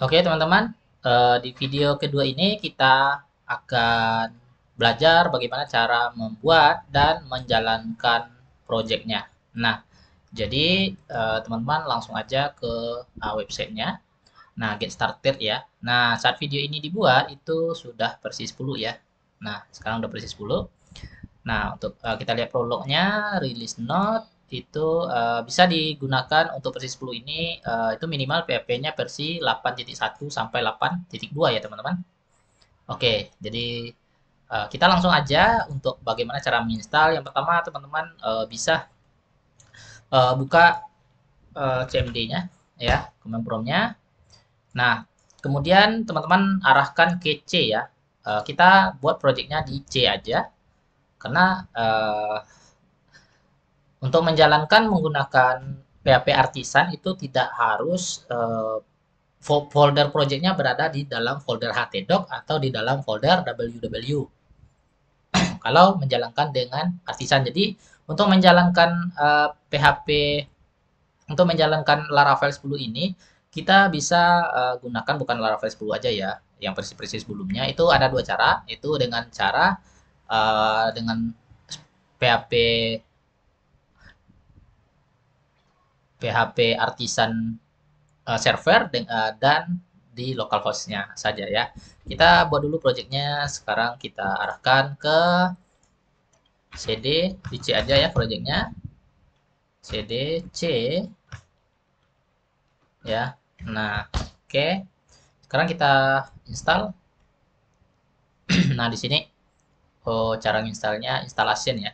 Oke teman-teman, di video kedua ini kita akan belajar bagaimana cara membuat dan menjalankan projectnya. Nah, jadi teman-teman langsung aja ke websitenya. Nah, get started ya. Nah, saat video ini dibuat itu sudah versi 10 ya. Nah, sekarang udah versi 10. Nah, untuk kita lihat prolognya, release note itu bisa digunakan untuk versi 10 ini itu minimal PHP-nya versi 8.1 sampai 8.2 ya, teman-teman. Oke, jadi kita langsung aja untuk bagaimana cara menginstal. Yang pertama, teman-teman bisa buka CMD-nya ya, command prompt-nya. Nah, kemudian teman-teman arahkan ke C ya. Kita buat project-nya di C aja karena untuk menjalankan menggunakan PHP Artisan itu tidak harus folder projectnya berada di dalam folder htdoc atau di dalam folder www. Kalau menjalankan dengan Artisan. Jadi untuk menjalankan PHP untuk menjalankan Laravel 10 ini kita bisa gunakan bukan Laravel 10 aja ya. Yang versi-versi sebelumnya itu ada dua cara, itu dengan cara dengan PHP PHP Artisan server dan di localhost-nya saja ya. Kita buat dulu projectnya. Sekarang kita arahkan ke CD di C aja ya projectnya. CD C ya. Nah, oke. Sekarang kita install. Nah, di sini cara installnya installation ya.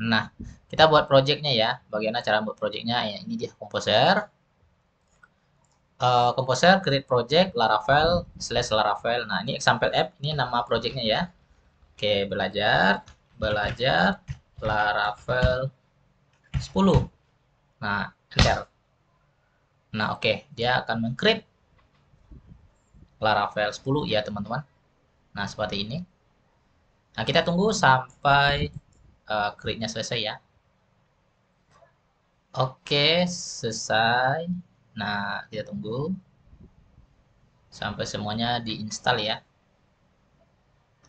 Nah, kita buat projectnya ya. Bagaimana cara buat projectnya? Ya, ini dia Composer. Composer create project Laravel slash Laravel. Nah, ini example app. Ini nama projectnya ya. Oke, belajar, belajar Laravel 10. Nah, enter. Nah, oke, dia akan mengcreate Laravel 10 ya, teman-teman. Nah, seperti ini. Nah, kita tunggu sampai create-nya selesai ya. Oke, selesai. Nah, kita tunggu sampai semuanya diinstal ya.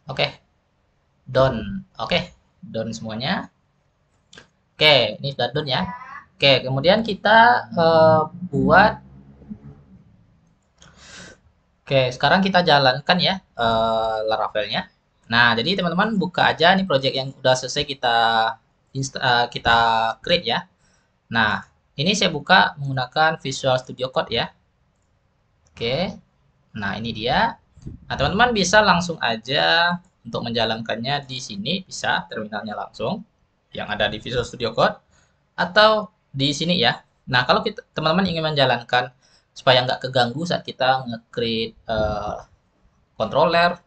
Oke, done. Oke, done semuanya. Oke, ini sudah done ya. Oke, kemudian kita buat. Oke, sekarang kita jalankan ya Laravelnya. Nah, jadi teman-teman buka aja nih project yang udah selesai kita create ya. Nah, ini saya buka menggunakan Visual Studio Code ya. Oke, nah ini dia. Nah, teman-teman bisa langsung aja untuk menjalankannya di sini, bisa terminalnya langsung yang ada di Visual Studio Code atau di sini ya. Nah, kalau kita teman-teman ingin menjalankan supaya nggak keganggu saat kita nge-create controller,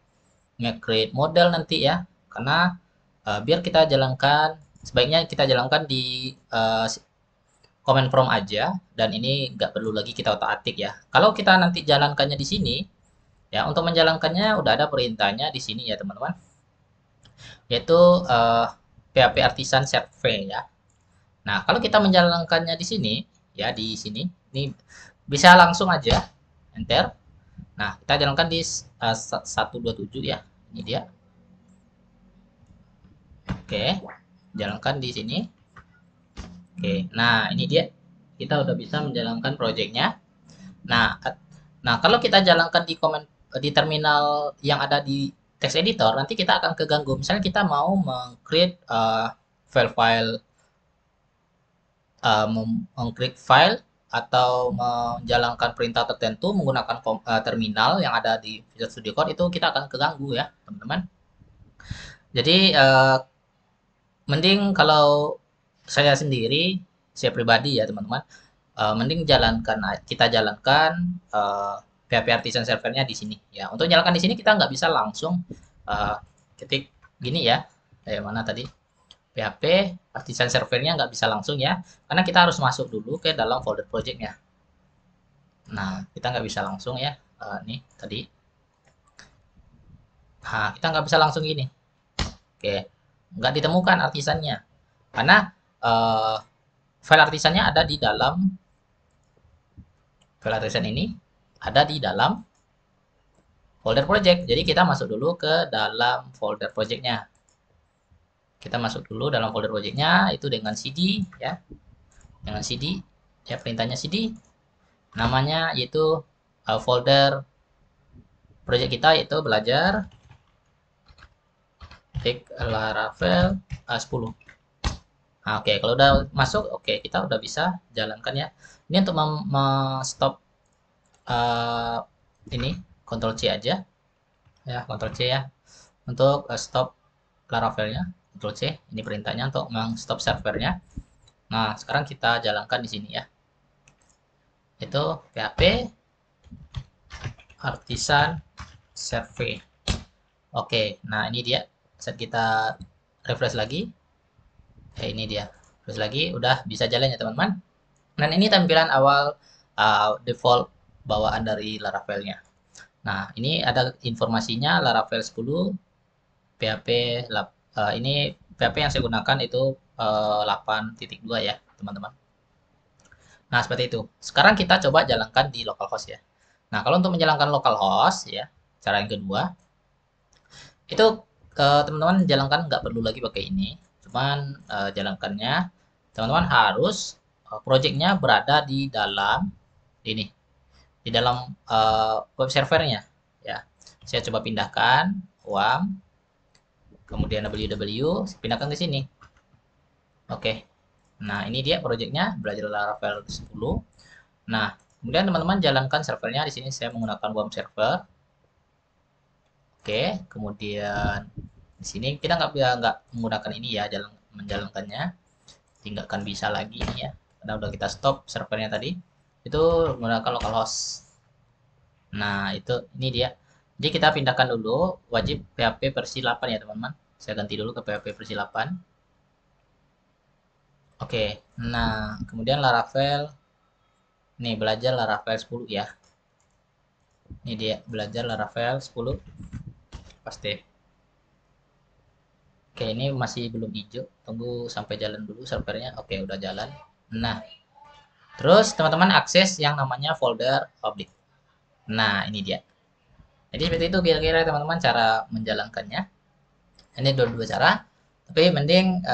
nge-create model nanti ya. Karena biar kita jalankan, sebaiknya kita jalankan di command prompt aja dan ini nggak perlu lagi kita otak-atik ya. Kalau kita nanti jalankannya di sini, ya untuk menjalankannya udah ada perintahnya di sini ya teman-teman, yaitu PHP Artisan Server ya. Nah, kalau kita menjalankannya di sini, ya di sini, ini bisa langsung aja enter. Nah, kita jalankan di 127 ya. Ini dia. Oke, jalankan di sini. Oke, nah ini dia. Kita udah bisa menjalankan projectnya. Nah, kalau kita jalankan di di terminal yang ada di text editor, nanti kita akan keganggu. Misalnya kita mau meng-create file-file, meng-create file atau menjalankan perintah tertentu menggunakan terminal yang ada di Visual Studio Code itu kita akan keganggu ya, teman-teman. Jadi mending kalau saya sendiri, saya pribadi ya teman-teman, mending kita jalankan PHP Artisan servernya di sini ya. Untuk jalankan di sini kita nggak bisa langsung uh, ketik gini ya, kayak mana tadi PHP Artisan servernya nggak bisa langsung ya, karena kita harus masuk dulu ke dalam folder projectnya. Nah, kita nggak bisa langsung ya, nih tadi. Nah, kita nggak bisa langsung gini. Oke, nggak ditemukan artisannya karena file artisannya ada di dalam file artisan ini. ada di dalam folder project. Jadi kita masuk dulu ke dalam folder projectnya. Kita masuk dulu dalam folder projectnya itu dengan cd ya, dengan cd ya, perintahnya cd, namanya yaitu folder project kita yaitu belajar Laravel 10. Nah, oke, kalau udah masuk, oke, kita udah bisa jalankan ya. Ini untuk stop ini Ctrl C aja ya, Ctrl C ya, untuk stop Laravelnya, Ctrl C. Ini perintahnya untuk stop servernya. Nah, sekarang kita jalankan di sini ya. Itu PHP Artisan Survey. Oke, nah ini dia. Saat kita refresh lagi, ini dia. Refresh lagi, udah bisa jalan ya teman-teman. Dan ini tampilan awal default bawaan dari Laravelnya. Nah, ini ada informasinya Laravel 10 PHP ini PHP yang saya gunakan itu 8.2 ya, teman-teman. Nah, seperti itu. Sekarang kita coba jalankan di localhost ya. Nah, kalau untuk menjalankan localhost ya, cara yang kedua itu teman-teman jalankan nggak perlu lagi pakai ini. Cuman jalankannya teman-teman harus projectnya berada di dalam ini, di dalam web servernya ya. Saya coba pindahkan WAM, kemudian www, pindahkan ke sini. Oke, nah ini dia projectnya belajar Laravel 10. Nah, kemudian teman-teman jalankan servernya. Di sini saya menggunakan WAM server. Oke, kemudian di sini kita nggak menggunakan ini ya, menjalankannya. Tinggal akan bisa lagi ini ya, karena udah kita stop servernya tadi. Itu menggunakan localhost. Nah, itu ini dia. Jadi kita pindahkan dulu, wajib PHP versi 8 ya teman-teman. Saya ganti dulu ke PHP versi 8. Oke, nah kemudian Laravel, nih belajar Laravel 10 ya. Ini dia belajar Laravel 10, pasti. Oke, ini masih belum hijau, tunggu sampai jalan dulu servernya. Oke, udah jalan. Nah, terus teman-teman akses yang namanya folder public. Nah, ini dia. Jadi seperti itu kira-kira teman-teman cara menjalankannya. Ini dua cara, tapi mending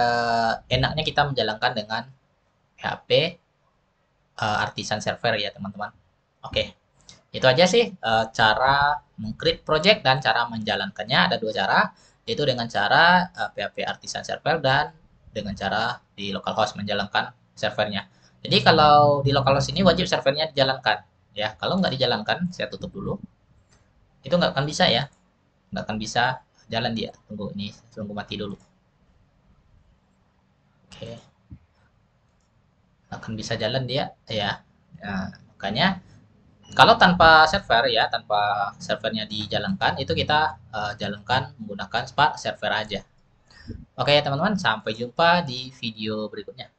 enaknya kita menjalankan dengan PHP Artisan Server ya teman-teman. Oke, itu aja sih cara meng-create project dan cara menjalankannya. Ada dua cara, yaitu dengan cara PHP Artisan Server dan dengan cara di localhost menjalankan servernya. Jadi kalau di localhost ini wajib servernya dijalankan ya. Kalau nggak dijalankan, saya tutup dulu. Itu nggak akan bisa ya, nggak akan bisa jalan dia. Tunggu ini, tunggu mati dulu. Oke, akan bisa jalan dia ya. Nah, makanya kalau tanpa server ya, tanpa servernya dijalankan, itu kita jalankan menggunakan Spark server aja. Oke ya teman-teman, sampai jumpa di video berikutnya.